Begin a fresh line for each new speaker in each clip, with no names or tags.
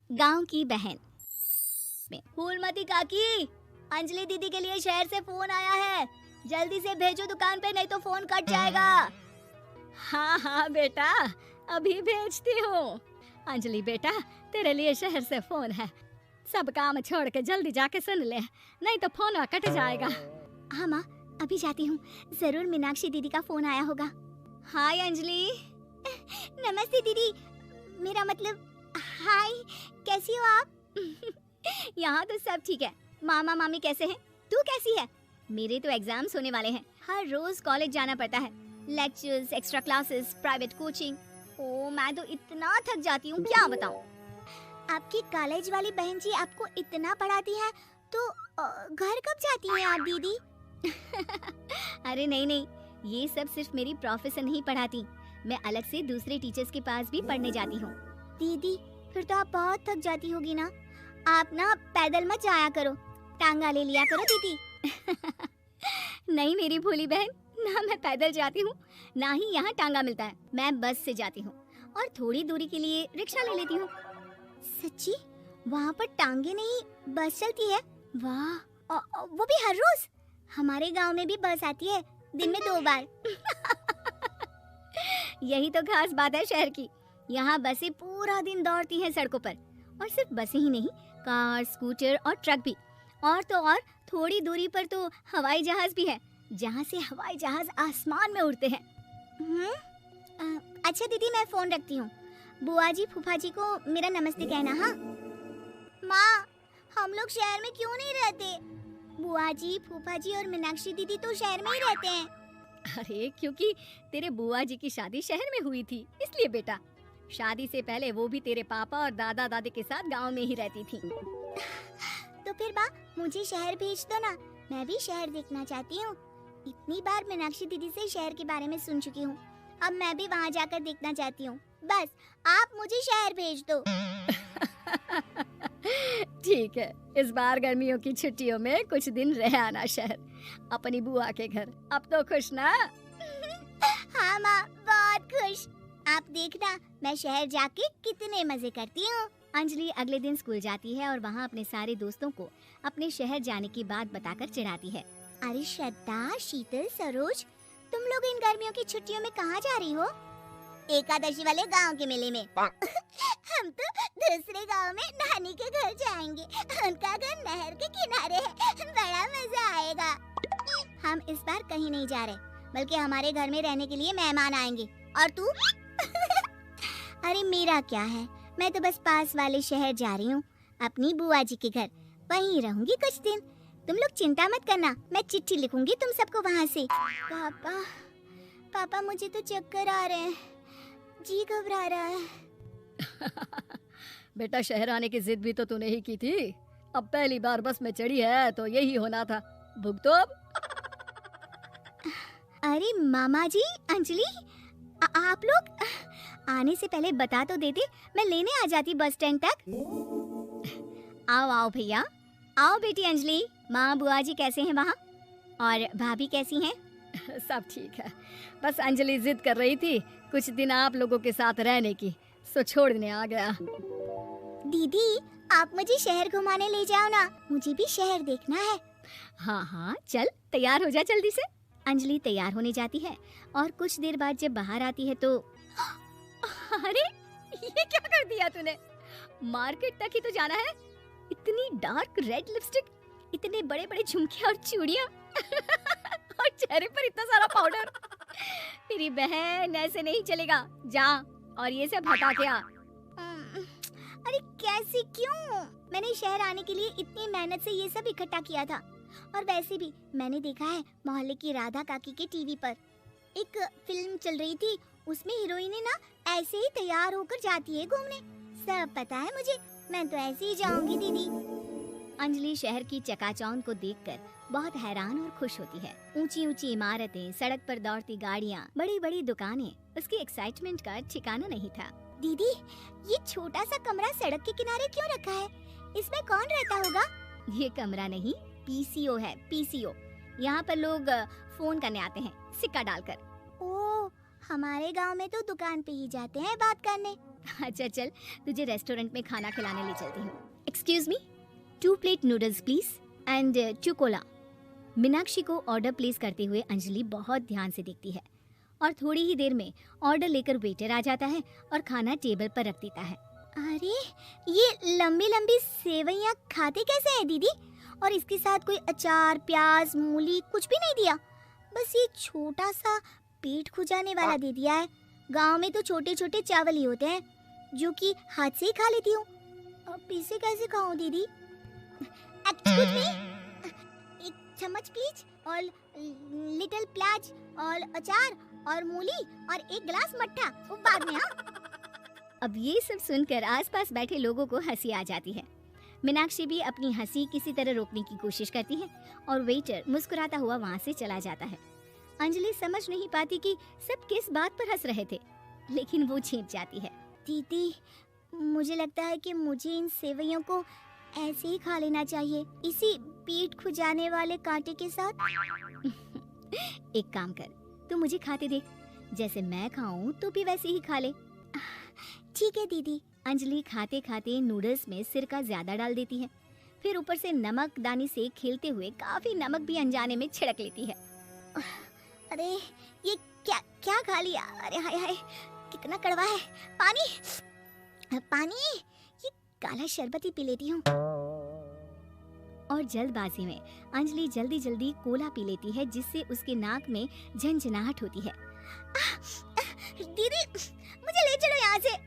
गांव की बहन में। फूलमती काकी, अंजलि दीदी के लिए शहर से फोन आया है, जल्दी से भेजो दुकान पे, नहीं तो फोन कट जाएगा। हाँ हाँ बेटा, अभी भेजती हूँ। अंजलि बेटा, तेरे लिए शहर से फोन है, सब काम छोड़ के जल्दी जाके सुन ले, नहीं तो फोन कट जाएगा। हाँ माँ, अभी जाती हूँ, जरूर मीनाक्षी दीदी का फोन आया होगा। हाय अंजलि। नमस्ते दीदी, मेरा मतलब हाय, कैसी हो आप? यहाँ तो सब ठीक है। मामा मामी कैसे हैं? तू कैसी है? मेरे तो एग्जाम्स होने वाले हैं, हर रोज कॉलेज जाना पड़ता है, lectures, extra classes, private coaching. ओ मैं तो इतना थक जाती हूँ, क्या बताऊँ। आपकी कॉलेज वाली बहन जी आपको इतना पढ़ाती है, तो घर कब जाती हैं आप दीदी? अरे नहीं नहीं, ये सब सिर्फ मेरी प्रोफेसर नहीं पढ़ाती, मैं अलग से दूसरे टीचर्स के पास भी पढ़ने जाती हूँ। दीदी फिर तो आप बहुत थक जाती होगी ना, आप ना पैदल मत जाया करो, टांगा ले लिया करो दीदी। नहीं मेरी भोली बहन, ना मैं पैदल जाती हूँ, ना ही यहाँ टांगा मिलता है, मैं बस से जाती हूँ और थोड़ी दूरी के लिए रिक्शा ले लेती हूँ। सच्ची? वहाँ पर टांगे नहीं, बस चलती है? वाह, वो भी हर रोज? हमारे गांव में भी बस आती है, दिन में 2 बार। यही तो खास बात है शहर की, यहाँ बसें पूरा दिन दौड़ती हैं सड़कों पर, और सिर्फ बसें ही नहीं, कार, स्कूटर और ट्रक भी, और तो और थोड़ी दूरी पर तो हवाई जहाज भी है, जहाँ से हवाई जहाज आसमान में उड़ते हैं। अच्छा दीदी, मैं फोन रखती हूँ, बुआ जी फूफा जी को मेरा नमस्ते कहना। हाँ माँ, हम लोग शहर में क्यों नहीं रहते? बुआ जी, फूफा जी और मीनाक्षी दीदी तो शहर में ही रहते हैं। अरे क्योंकि तेरे बुआ जी की शादी शहर में हुई थी, इसलिए बेटा। शादी से पहले वो भी तेरे पापा और दादा दादी के साथ गांव में ही रहती थी। तो फिर माँ, मुझे शहर भेज दो ना, मैं भी शहर देखना चाहती हूँ। इतनी बार मीनाक्षी दीदी से शहर के बारे में सुन चुकी हूँ, अब मैं भी वहाँ जाकर देखना चाहती हूँ। बस आप मुझे शहर भेज दो। ठीक है, इस बार गर्मियों की छुट्टियों में कुछ दिन रह आना शहर, अपनी बुआ के घर। अब तो खुश ना? हाँ माँ, बहुत खुश। आप देखना, मैं शहर जाके कितने मजे करती हूँ। अंजलि अगले दिन स्कूल जाती है और वहाँ अपने सारे दोस्तों को अपने शहर जाने की बात बताकर चिढ़ाती है। अरे श्रद्धा, शीतल, सरोज, तुम लोग इन गर्मियों की छुट्टियों में कहाँ जा रही हो? एकादशी वाले गांव के मेले में। हम तो दूसरे गांव में नानी के घर जाएंगे, उनका घर नहर के किनारे है, बड़ा मजा आएगा। हम इस बार कहीं नहीं जा रहे, बल्कि हमारे घर में रहने के लिए मेहमान आएंगे। और तू? अरे मेरा क्या है, मैं तो बस पास वाले शहर जा रही हूँ, अपनी बुआ जी के घर, वहीं रहूंगी कुछ दिन। तुम लोग चिंता मत करना, मैं चिट्ठी लिखूंगी तुम सबको वहाँ से। पापा मुझे तो चक्कर आ रहे हैं, जी घबरा रहा है। बेटा, शहर आने की जिद भी तो तूने ही की थी, अब पहली बार बस में चढ़ी है तो यही होना था, भुगतो अब। अरे मामा जी, अंजलि, आप लोग आने से पहले बता तो देते, मैं लेने आ जाती बस स्टैंड तक। आओ आओ भैया, आओ बेटी अंजलि। माँ बुआ जी कैसे हैं वहाँ, और भाभी कैसी हैं? सब ठीक है, बस अंजलि जिद कर रही थी कुछ दिन आप लोगों के साथ रहने की, सो छोड़ने आ गया। दीदी, आप मुझे शहर घुमाने ले जाओ ना, मुझे भी शहर देखना है। हाँ हाँ चल, तैयार हो जा जल्दी से। अंजलि तैयार होने जाती है और कुछ देर बाद जब बाहर आती है तो अरे ये क्या कर दिया तूने, मार्केट तक ही तो जाना है, इतनी डार्क रेड लिपस्टिक, इतने बड़े बड़े झुमके और चूड़ियां और चेहरे पर इतना सारा पाउडर। मेरी बहन, ऐसे नहीं चलेगा, जा और ये सब हटा के आ। अरे कैसे, क्यों? मैंने शहर आने के लिए इतनी मेहनत से ये सब इकट्ठा किया था, और वैसे भी मैंने देखा है मोहल्ले की राधा काकी के टीवी पर एक फिल्म चल रही थी, उसमें हीरोइनें ना ऐसे ही तैयार होकर जाती है घूमने। सब पता है मुझे, मैं तो ऐसे ही जाऊंगी दीदी। अंजलि शहर की चकाचौंध को देखकर बहुत हैरान और खुश होती है। ऊंची ऊंची इमारतें, सड़क पर दौड़ती गाड़ियाँ, बड़ी बड़ी दुकानें, उसकी एक्साइटमेंट का ठिकाना नहीं था। दीदी, ये छोटा सा कमरा सड़क के किनारे क्यों रखा है? इसमें कौन रहता होगा? ये कमरा नहीं, पीसीओ है, पीसीओ। यहाँ पर लोग फोन करने आते हैं, सिक्का डालकर। ओह, हमारे गांव में तो दुकान पे ही जाते हैं बात करने, अच्छा चल, तुझे रेस्टोरेंट में खाना खिलाने ले चलती हूँ। Excuse me, 2 plate noodles please and 2 Cola. Meenakshi को ऑर्डर प्लेस करते हुए अंजलि बहुत ध्यान से देखती है और थोड़ी ही देर में ऑर्डर लेकर वेटर आ जाता है और खाना टेबल पर रख देता है। अरे ये लंबी लंबी सेवइयाँ खाते कैसे हैं दीदी? और इसके साथ कोई अचार, प्याज, मूली कुछ भी नहीं दिया, बस ये छोटा सा पेट खुजाने वाला दे दिया है। गांव में तो छोटे छोटे चावल ही होते हैं जो कि हाथ से ही खा लेती हूँ, अब इसे कैसे खाऊं दीदी? एक्सक्यूज मी, एक चम्मच प्लीज और लिटिल प्याज और अचार और मूली और एक गिलास मट्ठा, वो बाद में। हाँ, अब ये सब सुनकर आसपास बैठे लोगों को हंसी आ जाती है। मीनाक्षी भी अपनी हंसी किसी तरह रोकने की कोशिश करती है और वेटर मुस्कुराता हुआ वहाँ से चला जाता है। अंजलि समझ नहीं पाती कि सब किस बात पर हंस रहे थे, लेकिन वो छिप जाती है। दीदी, मुझे लगता है कि मुझे इन सेवइयों को ऐसे ही खा लेना चाहिए, इसी पेट खुजाने वाले कांटे के साथ। एक काम कर, तू मुझे खाते देख, जैसे मैं खाऊं तो भी वैसे ही खा ले। ठीक है दीदी। अंजलि खाते खाते नूडल्स में सिरका ज्यादा डाल देती है, फिर ऊपर से नमक दानी से खेलते हुए काफी नमक भी अनजाने में छिड़क लेती है। अरे ये क्या क्या खा लिया? अरे हाय हाय, कितना कड़वा है। पानी पानी, ये काला शरबत ही पी लेती हूँ। और जल्दबाजी में अंजलि जल्दी जल्दी कोला पी लेती है, जिससे उसके नाक में झंझनाहट होती है। दीदी, मुझे ले चलो यहाँ से,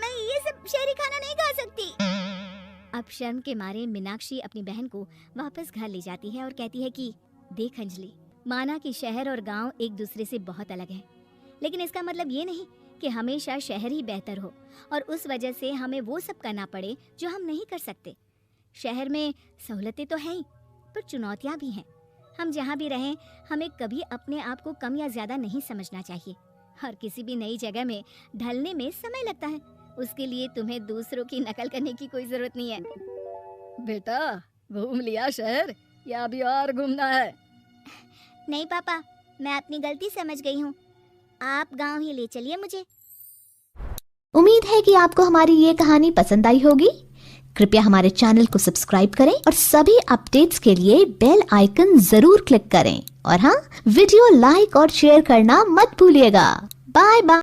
मैं ये सब शहरी खाना नहीं खा सकती। अब शर्म के मारे मीनाक्षी अपनी बहन को वापस घर ले जाती है और कहती है कि देख अंजलि, माना कि शहर और गांव एक दूसरे से बहुत अलग हैं, लेकिन इसका मतलब ये नहीं कि हमेशा शहर ही बेहतर हो और उस वजह से हमें वो सब करना पड़े जो हम नहीं कर सकते। शहर में सहूलतें तो हैं ही, पर चुनौतियाँ भी हैं। हम जहाँ भी रहें, हमें कभी अपने आप को कम या ज्यादा नहीं समझना चाहिए। और किसी भी नई जगह में ढलने में समय लगता है, उसके लिए तुम्हें दूसरों की नकल करने की कोई जरूरत नहीं है।
बेटा, घूम लिया शहर या अभी और घूमना है?
नहीं पापा, मैं अपनी गलती समझ गई हूँ, आप गांव ही ले चलिए मुझे।
उम्मीद है कि आपको हमारी ये कहानी पसंद आई होगी। कृपया हमारे चैनल को सब्सक्राइब करें और सभी अपडेट्स के लिए बेल आइकन जरूर क्लिक करें। और हाँ, वीडियो लाइक और शेयर करना मत भूलिएगा। Bye bye.